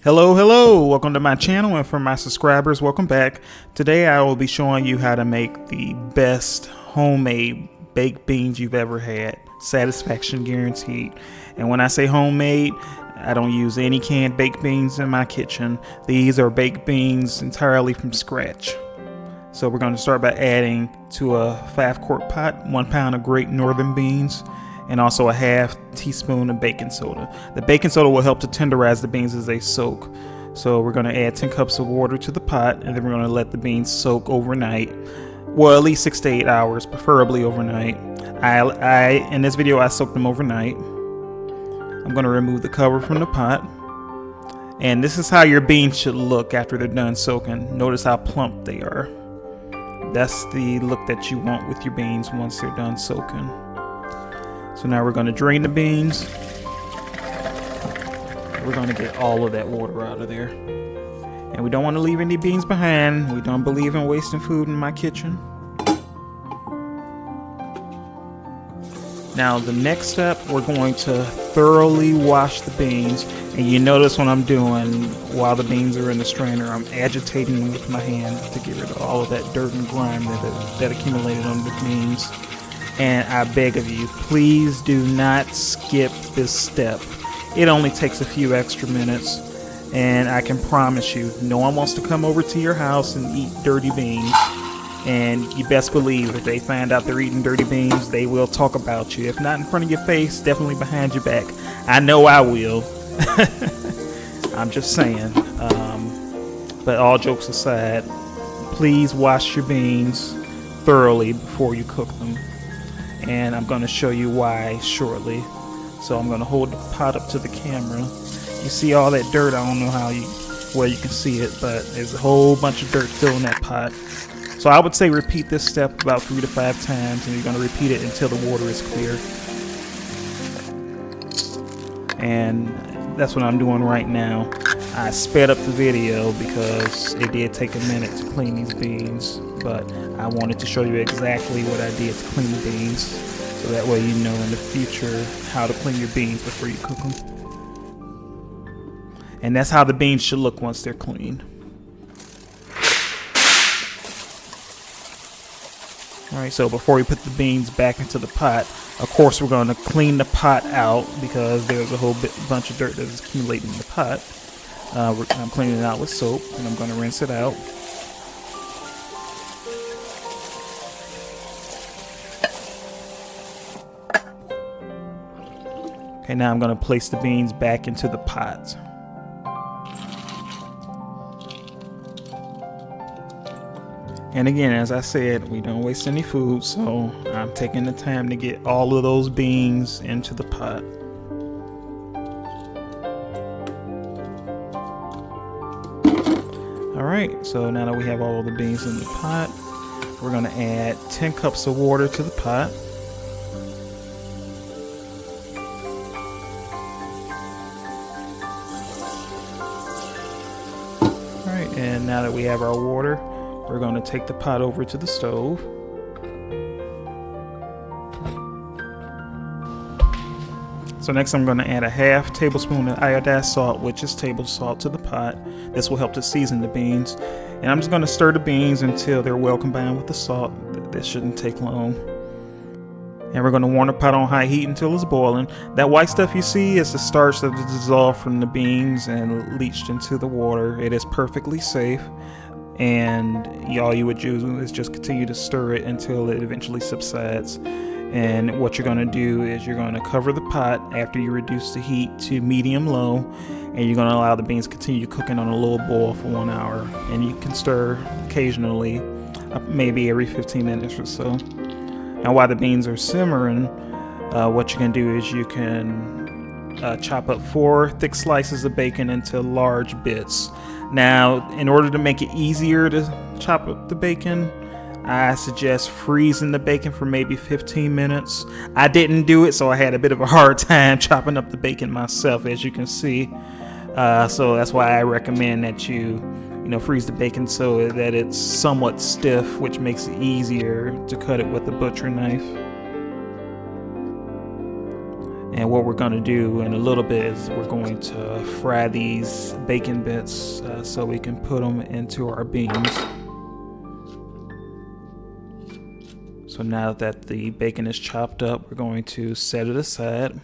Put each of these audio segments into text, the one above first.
Hello, welcome to my channel, and for my subscribers, welcome back. Today I will be showing you how to make the best homemade baked beans you've ever had. Satisfaction guaranteed. And when I say homemade, I don't use any canned baked beans in my kitchen. These are baked beans entirely from scratch. So we're going to start by adding to a 5-quart pot 1 pound of Great Northern beans, and also a half teaspoon of baking soda. The baking soda will help to tenderize the beans as they soak. So we're going to add 10 cups of water to the pot, and then we're going to let the beans soak overnight. Well, at least 6 to 8 hours, preferably overnight. In this video, I soaked them overnight. I'm going to remove the cover from the pot. And this is how your beans should look after they're done soaking. Notice how plump they are. That's the look that you want with your beans once they're done soaking. So now we're going to drain the beans. We're going to get all of that water out of there. And we don't want to leave any beans behind. We don't believe in wasting food in my kitchen. Now the next step, we're going to thoroughly wash the beans. And you notice what I'm doing while the beans are in the strainer, I'm agitating them with my hand to get rid of all of that dirt and grime that accumulated on the beans. And I beg of you, please do not skip this step. It only takes a few extra minutes, and I can promise you, no one wants to come over to your house and eat dirty beans. And you best believe if they find out they're eating dirty beans, they will talk about you. If not in front of your face, definitely behind your back. I know I will. I'm just saying. But all jokes aside, please wash your beans thoroughly before you cook them. And I'm going to show you why shortly. So I'm going to hold the pot up to the camera. You see all that dirt? I don't know well you can see it, but there's a whole bunch of dirt filling that pot. So I would say repeat this step about 3 to 5 times, and you're going to repeat it until the water is clear. And that's what I'm doing right now. I sped up the video because it did take a minute to clean these beans, but I wanted to show you exactly what I did to clean the beans, so that way you know in the future how to clean your beans before you cook them. And that's how the beans should look once they're clean. Alright, so before we put the beans back into the pot, of course we're going to clean the pot out because there's a whole bunch of dirt that is accumulating in the pot. I'm cleaning it out with soap, and I'm going to rinse it out. Okay, now I'm going to place the beans back into the pot. And again, as I said, we don't waste any food, so I'm taking the time to get all of those beans into the pot. Alright, so now that we have all of the beans in the pot, we're going to add 10 cups of water to the pot. Alright, and now that we have our water, we're going to take the pot over to the stove. So next I'm going to add a half tablespoon of iodized salt, which is table salt, to the pot. This will help to season the beans. And I'm just going to stir the beans until they're well combined with the salt. This shouldn't take long. And we're going to warm the pot on high heat until it's boiling. That white stuff you see is the starch that is dissolved from the beans and leached into the water. It is perfectly safe. And all you would do is just continue to stir it until it eventually subsides. And what you're going to do is you're going to cover the pot after you reduce the heat to medium-low, and you're going to allow the beans to continue cooking on a low boil for 1 hour. And you can stir occasionally, maybe every 15 minutes or so. Now while the beans are simmering, what you can do is you can chop up 4 thick slices of bacon into large bits. Now, in order to make it easier to chop up the bacon, I suggest freezing the bacon for maybe 15 minutes. I didn't do it, so I had a bit of a hard time chopping up the bacon myself, as you can see. So that's why I recommend that you freeze the bacon so that it's somewhat stiff, which makes it easier to cut it with a butcher knife. And what we're going to do in a little bit is we're going to fry these bacon bits so we can put them into our beans. So now that the bacon is chopped up, we're going to set it aside.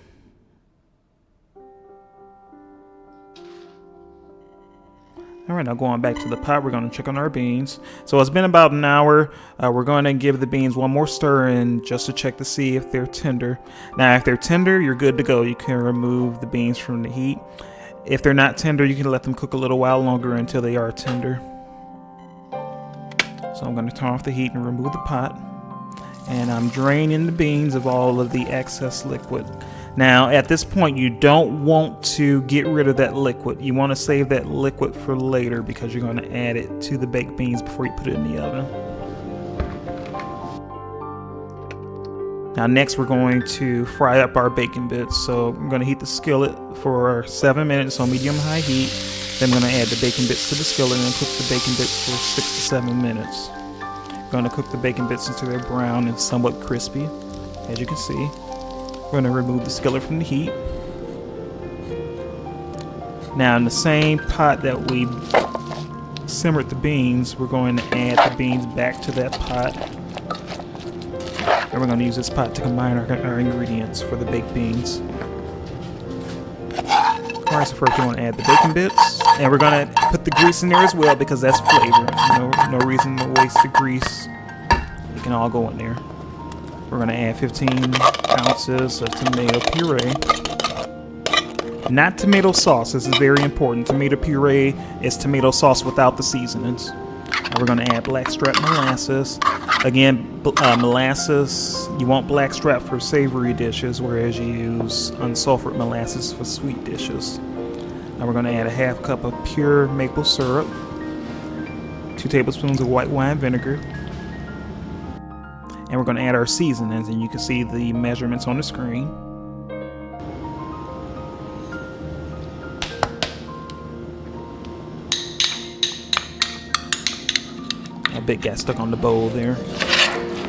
All right, now going back to the pot, we're going to check on our beans. So it's been about an hour. We're going to give the beans one more stir in just to check to see if they're tender. Now, if they're tender, you're good to go. You can remove the beans from the heat. If they're not tender, you can let them cook a little while longer until they are tender. So I'm going to turn off the heat and remove the pot. And I'm draining the beans of all of the excess liquid. Now, at this point, you don't want to get rid of that liquid. You want to save that liquid for later because you're going to add it to the baked beans before you put it in the oven. Now, next, we're going to fry up our bacon bits. So I'm going to heat the skillet for 7 minutes on medium-high heat. Then I'm going to add the bacon bits to the skillet and cook the bacon bits for 6 to 7 minutes. I'm going to cook the bacon bits until they're brown and somewhat crispy, as you can see. We're going to remove the skillet from the heat. Now, in the same pot that we simmered the beans, we're going to add the beans back to that pot. And we're going to use this pot to combine our ingredients for the baked beans. Alright, so first we're going to add the bacon bits. And we're going to put the grease in there as well because that's flavor. No reason to waste the grease. It can all go in there. We're going to add 15 ounces of tomato puree. Not tomato sauce. This is very important. Tomato puree is tomato sauce without the seasonings. And we're going to add blackstrap molasses. Again, molasses, you want blackstrap for savory dishes, whereas you use unsulfured molasses for sweet dishes. Now we're going to add a half cup of pure maple syrup, 2 tablespoons of white wine vinegar, and we're going to add our seasonings, and you can see the measurements on the screen. A bit got stuck on the bowl there.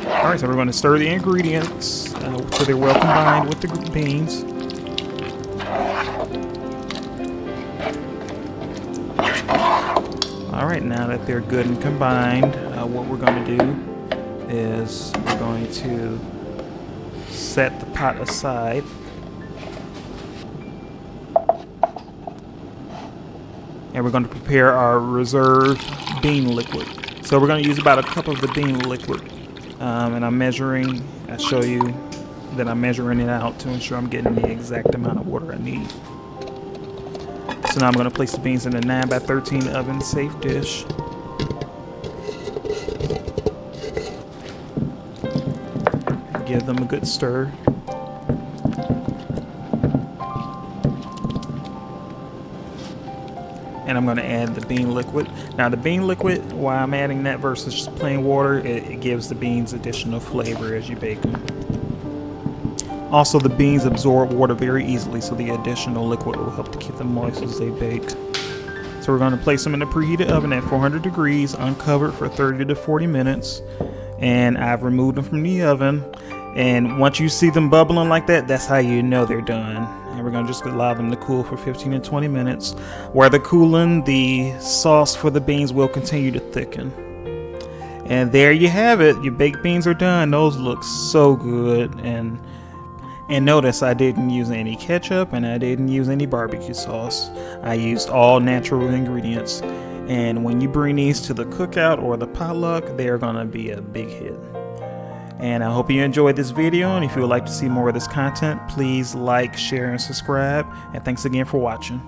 Alright, so we're going to stir the ingredients so they're well combined with the beans. Alright, now that they're good and combined, what we're going to do is we're going to set the pot aside. And we're going to prepare our reserve bean liquid. So we're going to use about a cup of the bean liquid. And I show you that I'm measuring it out to ensure I'm getting the exact amount of water I need. So now I'm going to place the beans in a 9x13 oven safe dish. Give them a good stir. And I'm going to add the bean liquid. Now the bean liquid, why I'm adding that versus just plain water, it gives the beans additional flavor as you bake them. Also, the beans absorb water very easily, so the additional liquid will help to keep them moist as they bake. So we're going to place them in a preheated oven at 400 degrees, uncovered for 30 to 40 minutes. And I've removed them from the oven. And once you see them bubbling like that, that's how you know they're done. And we're going to just allow them to cool for 15 to 20 minutes. While they're cooling, the sauce for the beans will continue to thicken. And there you have it. Your baked beans are done. Those look so good. And notice I didn't use any ketchup and I didn't use any barbecue sauce. I used all natural ingredients. And when you bring these to the cookout or the potluck, they're going to be a big hit. And I hope you enjoyed this video, and if you would like to see more of this content, please like, share, and subscribe. And thanks again for watching.